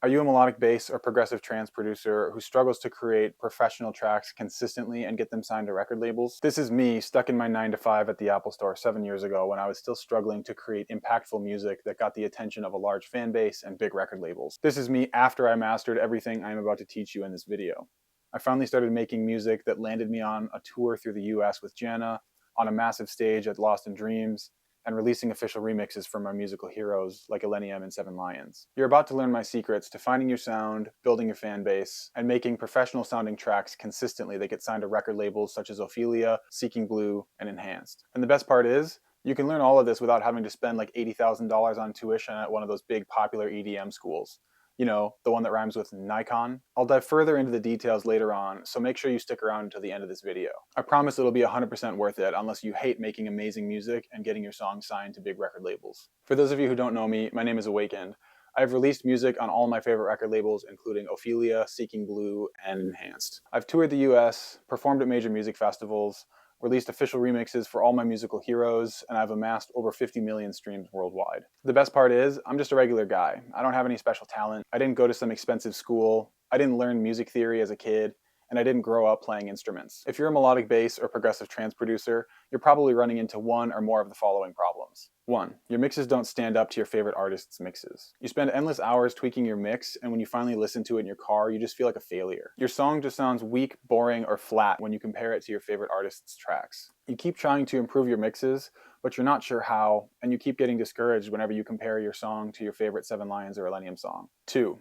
Are you a melodic bass or progressive trance producer who struggles to create professional tracks consistently and get them signed to record labels? This is me, stuck in my 9 to 5 at the Apple Store 7 years ago when I was still struggling to create impactful music that got the attention of a large fan base and big record labels. This is me after I mastered everything I'm about to teach you in this video. I finally started making music that landed me on a tour through the US with Jana, on a massive stage at Lost in Dreams, and releasing official remixes from my musical heroes like Millennium and Seven Lions. You're about to learn my secrets to finding your sound, building your fan base, and making professional sounding tracks consistently that get signed to record labels such as Ophelia, Seeking Blue, and Enhanced. And the best part is, you can learn all of this without having to spend like $80,000 on tuition at one of those big popular EDM schools. You know, the one that rhymes with Nikon. I'll dive further into the details later on, so make sure you stick around until the end of this video. I promise it'll be 100% worth it unless you hate making amazing music and getting your songs signed to big record labels. For those of you who don't know me, my name is Awakend. I've released music on all my favorite record labels, including Ophelia, Seeking Blue, and Enhanced. I've toured the US, performed at major music festivals, released official remixes for all my musical heroes, and I've amassed over 50 million streams worldwide. The best part is, I'm just a regular guy. I don't have any special talent. I didn't go to some expensive school. I didn't learn music theory as a kid. And I didn't grow up playing instruments. If you're a melodic bass or progressive trance producer, you're probably running into one or more of the following problems. 1. Your mixes don't stand up to your favorite artist's mixes. You spend endless hours tweaking your mix, and when you finally listen to it in your car, you just feel like a failure. Your song just sounds weak, boring, or flat when you compare it to your favorite artist's tracks. You keep trying to improve your mixes, but you're not sure how, and you keep getting discouraged whenever you compare your song to your favorite Seven Lions or Millennium song. 2.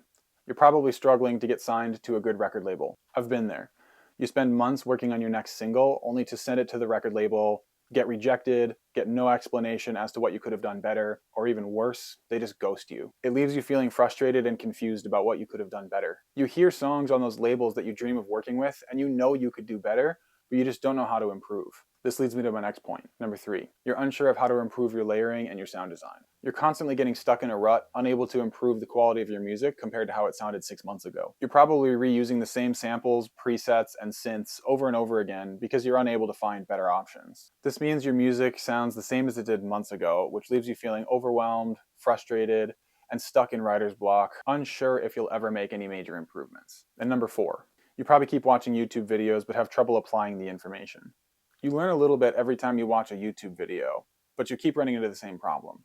You're probably struggling to get signed to a good record label. I've been there. You spend months working on your next single, only to send it to the record label, get rejected, get no explanation as to what you could have done better, or even worse, they just ghost you. It leaves you feeling frustrated and confused about what you could have done better. You hear songs on those labels that you dream of working with, and you know you could do better, but you just don't know how to improve. This leads me to my next point. Number 3, you're unsure of how to improve your layering and your sound design. You're constantly getting stuck in a rut, unable to improve the quality of your music compared to how it sounded 6 months ago. You're probably reusing the same samples, presets, and synths over and over again because you're unable to find better options. This means your music sounds the same as it did months ago, which leaves you feeling overwhelmed, frustrated, and stuck in writer's block, unsure if you'll ever make any major improvements. And number 4, you probably keep watching YouTube videos but have trouble applying the information. You learn a little bit every time you watch a YouTube video, but you keep running into the same problem.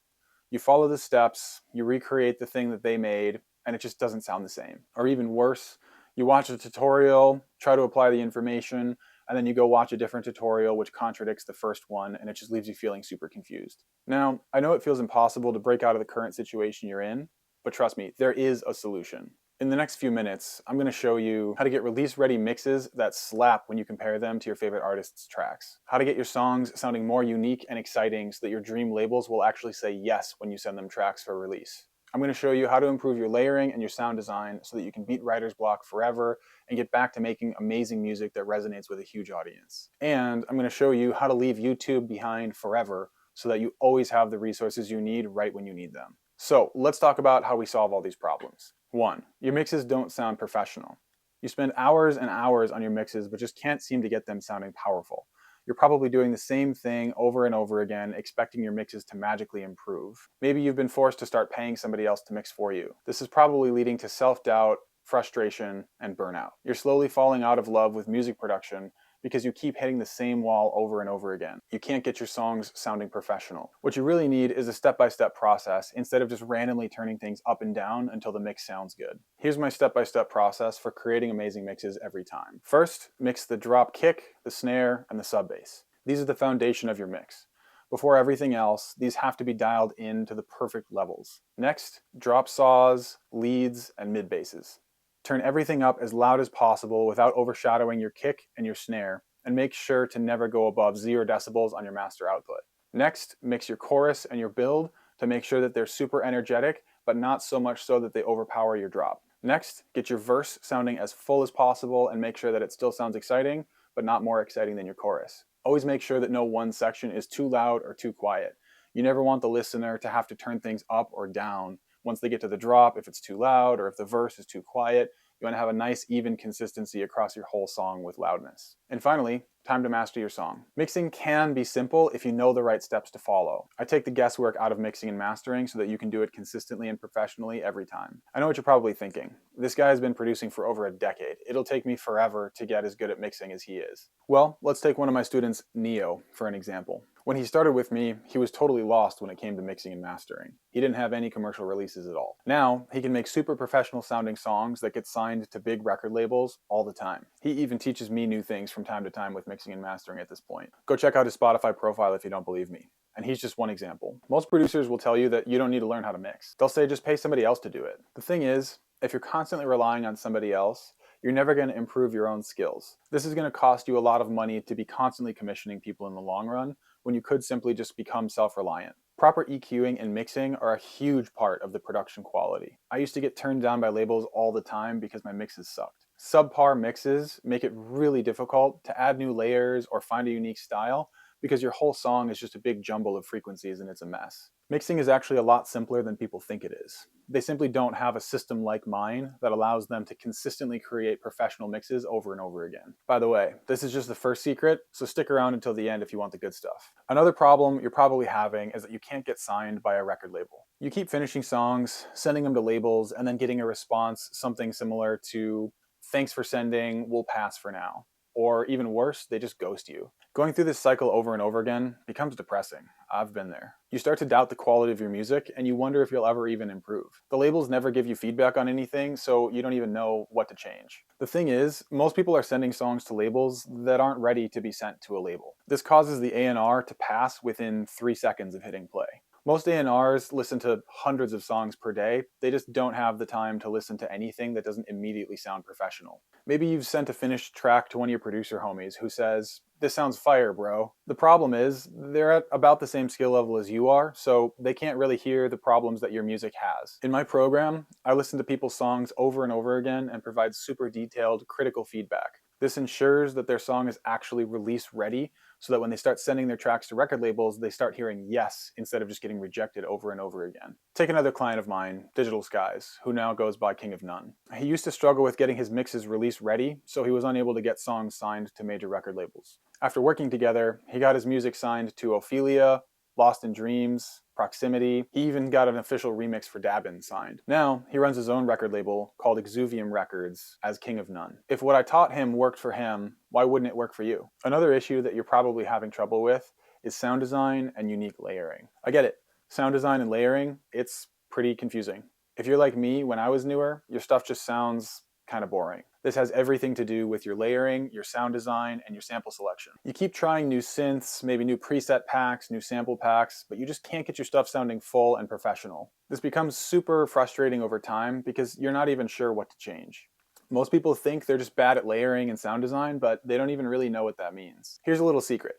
You follow the steps, you recreate the thing that they made, and it just doesn't sound the same. Or even worse, you watch a tutorial, try to apply the information, and then you go watch a different tutorial which contradicts the first one, and it just leaves you feeling super confused. Now, I know it feels impossible to break out of the current situation you're in, but trust me, there is a solution. In the next few minutes, I'm going to show you how to get release-ready mixes that slap when you compare them to your favorite artist's tracks. How to get your songs sounding more unique and exciting so that your dream labels will actually say yes when you send them tracks for release. I'm going to show you how to improve your layering and your sound design so that you can beat writer's block forever and get back to making amazing music that resonates with a huge audience. And I'm going to show you how to leave YouTube behind forever so that you always have the resources you need right when you need them. So let's talk about how we solve all these problems. 1. Your mixes don't sound professional. You spend hours and hours on your mixes but just can't seem to get them sounding powerful. You're probably doing the same thing over and over again, expecting your mixes to magically improve. Maybe you've been forced to start paying somebody else to mix for you. This is probably leading to self-doubt, frustration, and burnout. You're slowly falling out of love with music production because you keep hitting the same wall over and over again. You can't get your songs sounding professional. What you really need is a step-by-step process instead of just randomly turning things up and down until the mix sounds good. Here's my step-by-step process for creating amazing mixes every time. First, mix the drop kick, the snare, and the sub bass. These are the foundation of your mix. Before everything else, these have to be dialed in to the perfect levels. Next, drop saws, leads, and mid basses. Turn everything up as loud as possible without overshadowing your kick and your snare, and make sure to never go above 0 decibels on your master output. Next, mix your chorus and your build to make sure that they're super energetic, but not so much so that they overpower your drop. Next, get your verse sounding as full as possible and make sure that it still sounds exciting, but not more exciting than your chorus. Always make sure that no one section is too loud or too quiet. You never want the listener to have to turn things up or down once they get to the drop if it's too loud or if the verse is too quiet. You want to have a nice even consistency across your whole song with loudness. And finally, Time to master your song. Mixing can be simple if you know the right steps to follow. I take the guesswork out of mixing and mastering so that you can do it consistently and professionally every time. I know what you're probably thinking. This guy has been producing for over a decade. It'll take me forever to get as good at mixing as he is. Well, let's take one of my students, Neo, for an example. When he started with me, he was totally lost when it came to mixing and mastering. He didn't have any commercial releases at all. Now, he can make super professional sounding songs that get signed to big record labels all the time. He even teaches me new things from time to time with mixing and mastering at this point. Go check out his Spotify profile if you don't believe me. And he's just one example. Most producers will tell you that you don't need to learn how to mix. They'll say just pay somebody else to do it. The thing is, if you're constantly relying on somebody else, you're never going to improve your own skills. This is going to cost you a lot of money to be constantly commissioning people in the long run, when you could simply just become self-reliant. Proper EQing and mixing are a huge part of the production quality. I used to get turned down by labels all the time because my mixes sucked. Subpar mixes make it really difficult to add new layers or find a unique style because your whole song is just a big jumble of frequencies and it's a mess. Mixing is actually a lot simpler than people think it is. They simply don't have a system like mine that allows them to consistently create professional mixes over and over again. By the way, this is just the first secret, so stick around until the end if you want the good stuff. Another problem you're probably having is that you can't get signed by a record label. You keep finishing songs, sending them to labels, and then getting a response, something similar to, "Thanks for sending, we'll pass for now." Or even worse, they just ghost you. Going through this cycle over and over again becomes depressing. I've been there. You start to doubt the quality of your music and you wonder if you'll ever even improve. The labels never give you feedback on anything, so you don't even know what to change. The thing is, most people are sending songs to labels that aren't ready to be sent to a label. This causes the A&R to pass within 3 seconds of hitting play. Most A&Rs listen to hundreds of songs per day. They just don't have the time to listen to anything that doesn't immediately sound professional. Maybe you've sent a finished track to one of your producer homies who says, "This sounds fire, bro." The problem is, they're at about the same skill level as you are, so they can't really hear the problems that your music has. In my program, I listen to people's songs over and over again and provide super detailed, critical feedback. This ensures that their song is actually release ready, so that when they start sending their tracks to record labels, they start hearing yes instead of just getting rejected over and over again. Take another client of mine, Digital Skies, who now goes by King of None. He used to struggle with getting his mixes release ready, so he was unable to get songs signed to major record labels. After working together, he got his music signed to Ophelia, Lost in Dreams, Proximity. He even got an official remix for Dabin signed. Now, he runs his own record label called Exuvium Records as King of None. If what I taught him worked for him, why wouldn't it work for you? Another issue that you're probably having trouble with is sound design and unique layering. I get it. Sound design and layering, it's pretty confusing. If you're like me when I was newer, your stuff just sounds kind of boring. This has everything to do with your layering, your sound design, and your sample selection. You keep trying new synths, maybe new preset packs, new sample packs, but you just can't get your stuff sounding full and professional. This becomes super frustrating over time because you're not even sure what to change. Most people think they're just bad at layering and sound design, but they don't even really know what that means. Here's a little secret.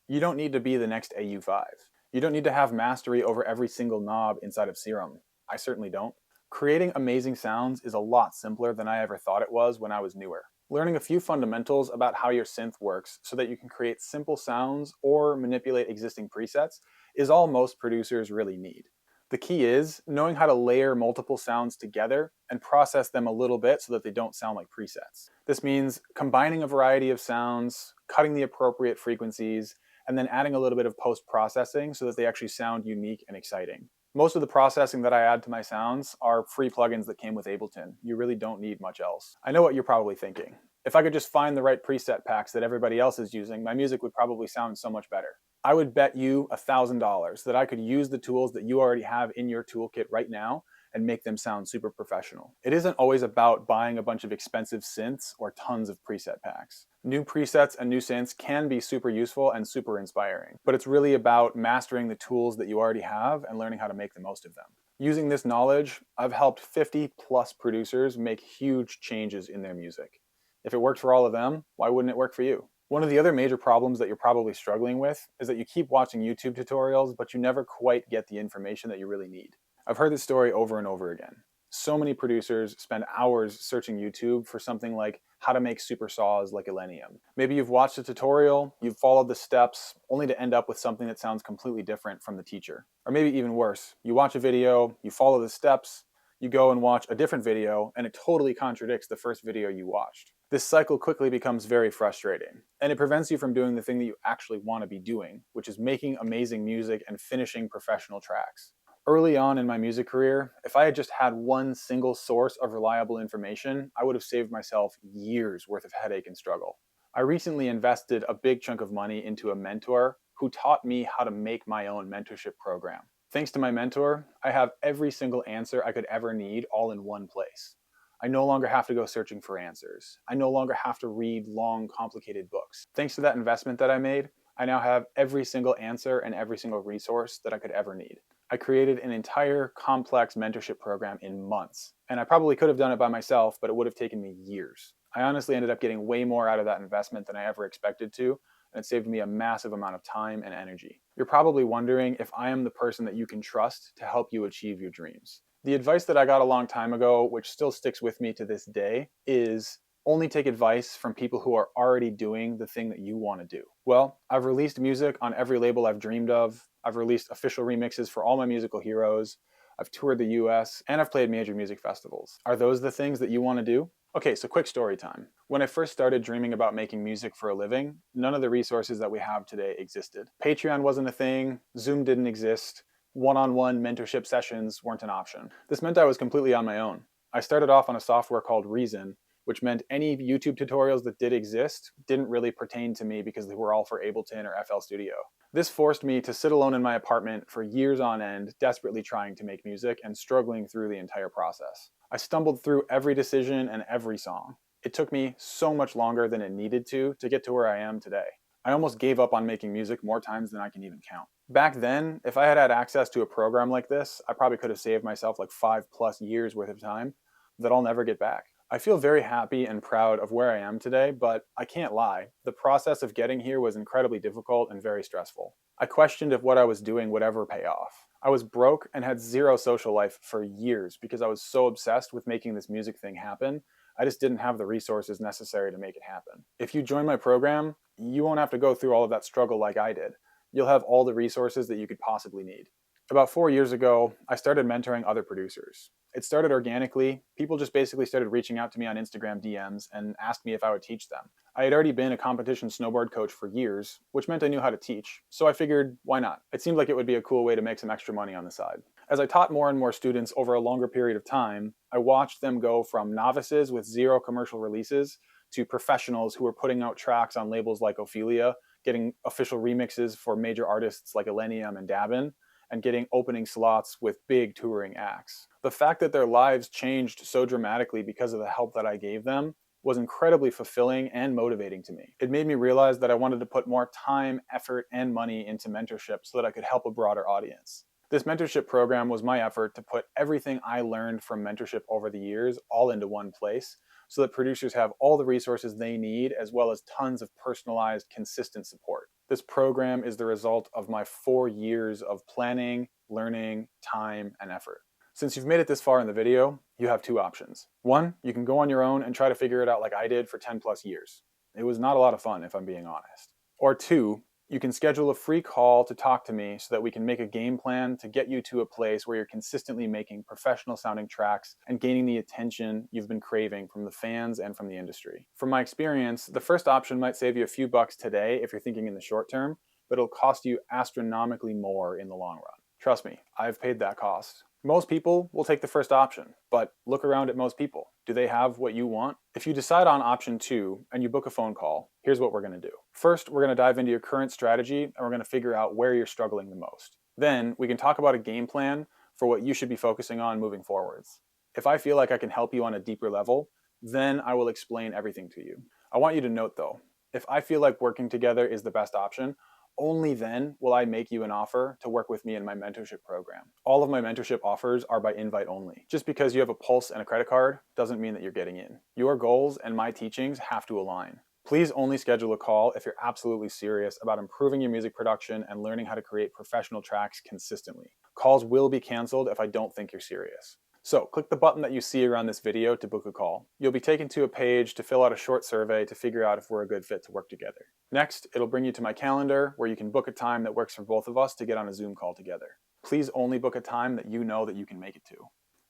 You don't need to be the next AU5. You don't need to have mastery over every single knob inside of Serum. I certainly don't. Creating amazing sounds is a lot simpler than I ever thought it was when I was newer. Learning a few fundamentals about how your synth works so that you can create simple sounds or manipulate existing presets is all most producers really need. The key is knowing how to layer multiple sounds together and process them a little bit so that they don't sound like presets. This means combining a variety of sounds, cutting the appropriate frequencies, and then adding a little bit of post-processing so that they actually sound unique and exciting. Most of the processing that I add to my sounds are free plugins that came with Ableton. You really don't need much else. I know what you're probably thinking. If I could just find the right preset packs that everybody else is using, my music would probably sound so much better. I would bet you $1,000 that I could use the tools that you already have in your toolkit right now and make them sound super professional. It isn't always about buying a bunch of expensive synths or tons of preset packs. New presets and new synths can be super useful and super inspiring, but it's really about mastering the tools that you already have and learning how to make the most of them. Using this knowledge, I've helped 50 plus producers make huge changes in their music. If it worked for all of them, why wouldn't it work for you? One of the other major problems that you're probably struggling with is that you keep watching YouTube tutorials, but you never quite get the information that you really need. I've heard this story over and over again. So many producers spend hours searching YouTube for something like how to make super saws like Elenium. Maybe you've watched a tutorial, you've followed the steps, only to end up with something that sounds completely different from the teacher. Or maybe even worse, you watch a video, you follow the steps, You go and watch a different video, and it totally contradicts the first video you watched. This cycle quickly becomes very frustrating, and it prevents you from doing the thing that you actually want to be doing, which is making amazing music and finishing professional tracks. Early on in my music career, if I had just had one single source of reliable information, I would have saved myself years worth of headache and struggle. I recently invested a big chunk of money into a mentor who taught me how to make my own mentorship program. Thanks to my mentor, I have every single answer I could ever need all in one place. I no longer have to go searching for answers. I no longer have to read long, complicated books. Thanks to that investment that I made, I now have every single answer and every single resource that I could ever need. I created an entire complex mentorship program in months, and I probably could have done it by myself, but it would have taken me years. I honestly ended up getting way more out of that investment than I ever expected to, and it saved me a massive amount of time and energy. You're probably wondering if I am the person that you can trust to help you achieve your dreams. The advice that I got a long time ago, which still sticks with me to this day, is only take advice from people who are already doing the thing that you want to do. Well, I've released music on every label I've dreamed of. I've released official remixes for all my musical heroes. I've toured the US, and I've played major music festivals. Are those the things that you want to do? Okay, so quick story time. When I first started dreaming about making music for a living, none of the resources that we have today existed. Patreon wasn't a thing, Zoom didn't exist, one-on-one mentorship sessions weren't an option. This meant I was completely on my own. I started off on a software called Reason, which meant any YouTube tutorials that did exist didn't really pertain to me because they were all for Ableton or FL Studio. This forced me to sit alone in my apartment for years on end, desperately trying to make music and struggling through the entire process. I stumbled through every decision and every song. It took me so much longer than it needed to get to where I am today. I almost gave up on making music more times than I can even count. Back then, if I had had access to a program like this, I probably could have saved myself like 5+ years worth of time that I'll never get back. I feel very happy and proud of where I am today, but I can't lie. The process of getting here was incredibly difficult and very stressful. I questioned if what I was doing would ever pay off. I was broke and had zero social life for years because I was so obsessed with making this music thing happen. I just didn't have the resources necessary to make it happen. If you join my program, you won't have to go through all of that struggle like I did. You'll have all the resources that you could possibly need. About 4 years ago, I started mentoring other producers. It started organically. People just basically started reaching out to me on Instagram DMs and asked me if I would teach them. I had already been a competition snowboard coach for years, which meant I knew how to teach, so I figured, why not? It seemed like it would be a cool way to make some extra money on the side. As I taught more and more students over a longer period of time, I watched them go from novices with zero commercial releases to professionals who were putting out tracks on labels like Ophelia, getting official remixes for major artists like Illenium and Dabin, and getting opening slots with big touring acts. The fact that their lives changed so dramatically because of the help that I gave them was incredibly fulfilling and motivating to me. It made me realize that I wanted to put more time, effort, and money into mentorship so that I could help a broader audience. This mentorship program was my effort to put everything I learned from mentorship over the years all into one place so that producers have all the resources they need as well as tons of personalized, consistent support. This program is the result of my 4 years of planning, learning, time, and effort. Since you've made it this far in the video, you have 2 options. 1, you can go on your own and try to figure it out like I did for 10+ years. It was not a lot of fun, if I'm being honest. Or 2, you can schedule a free call to talk to me so that we can make a game plan to get you to a place where you're consistently making professional sounding tracks and gaining the attention you've been craving from the fans and from the industry. From my experience, the first option might save you a few bucks today if you're thinking in the short term, but it'll cost you astronomically more in the long run. Trust me, I've paid that cost. Most people will take the first option, but look around at most people. Do they have what you want? If you decide on option 2 and you book a phone call, here's what we're going to do. First, we're going to dive into your current strategy and we're going to figure out where you're struggling the most. Then we can talk about a game plan for what you should be focusing on moving forwards. If I feel like I can help you on a deeper level, then I will explain everything to you. I want you to note though, if I feel like working together is the best option, only then will I make you an offer to work with me in my mentorship program. All of my mentorship offers are by invite only. Just because you have a pulse and a credit card doesn't mean that you're getting in. Your goals and my teachings have to align. Please only schedule a call if you're absolutely serious about improving your music production and learning how to create professional tracks consistently. Calls will be canceled if I don't think you're serious. So click the button that you see around this video to book a call. You'll be taken to a page to fill out a short survey to figure out if we're a good fit to work together. Next, it'll bring you to my calendar where you can book a time that works for both of us to get on a Zoom call together. Please only book a time that you know that you can make it to.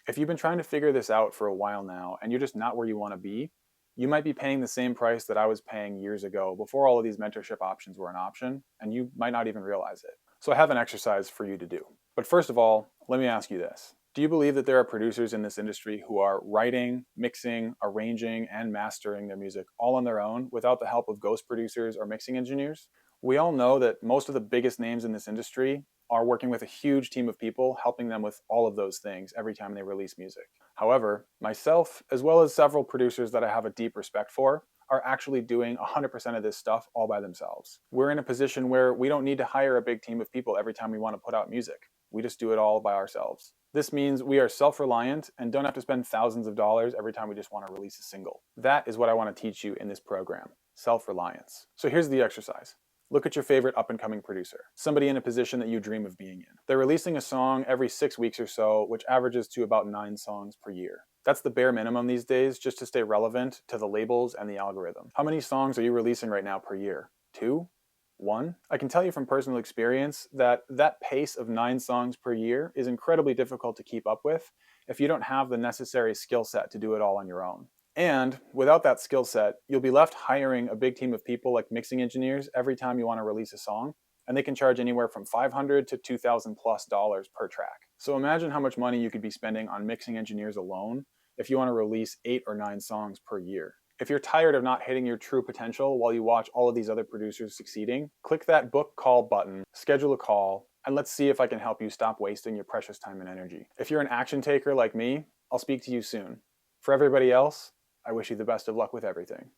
If you've been trying to figure this out for a while now and you're just not where you want to be, you might be paying the same price that I was paying years ago before all of these mentorship options were an option, and you might not even realize it. So I have an exercise for you to do. But first of all, let me ask you this. Do you believe that there are producers in this industry who are writing, mixing, arranging, and mastering their music all on their own without the help of ghost producers or mixing engineers? We all know that most of the biggest names in this industry are working with a huge team of people helping them with all of those things every time they release music. However, myself, as well as several producers that I have a deep respect for, are actually doing 100% of this stuff all by themselves. We're in a position where we don't need to hire a big team of people every time we want to put out music. We just do it all by ourselves. This means we are self-reliant and don't have to spend thousands of dollars every time we just want to release a single. That is what I want to teach you in this program, self-reliance. So here's the exercise. Look at your favorite up-and-coming producer, somebody in a position that you dream of being in. They're releasing a song every 6 weeks or so, which averages to about 9 songs per year. That's the bare minimum these days just to stay relevant to the labels and the algorithm. How many songs are you releasing right now per year? 2? 1? I can tell you from personal experience that that pace of 9 songs per year is incredibly difficult to keep up with if you don't have the necessary skill set to do it all on your own. And without that skill set, you'll be left hiring a big team of people like mixing engineers every time you want to release a song, and they can charge anywhere from $500 to $2,000+ per track. So imagine how much money you could be spending on mixing engineers alone if you want to release 8 or 9 songs per year. If you're tired of not hitting your true potential while you watch all of these other producers succeeding, click that book call button, schedule a call, and let's see if I can help you stop wasting your precious time and energy. If you're an action taker like me, I'll speak to you soon. For everybody else, I wish you the best of luck with everything.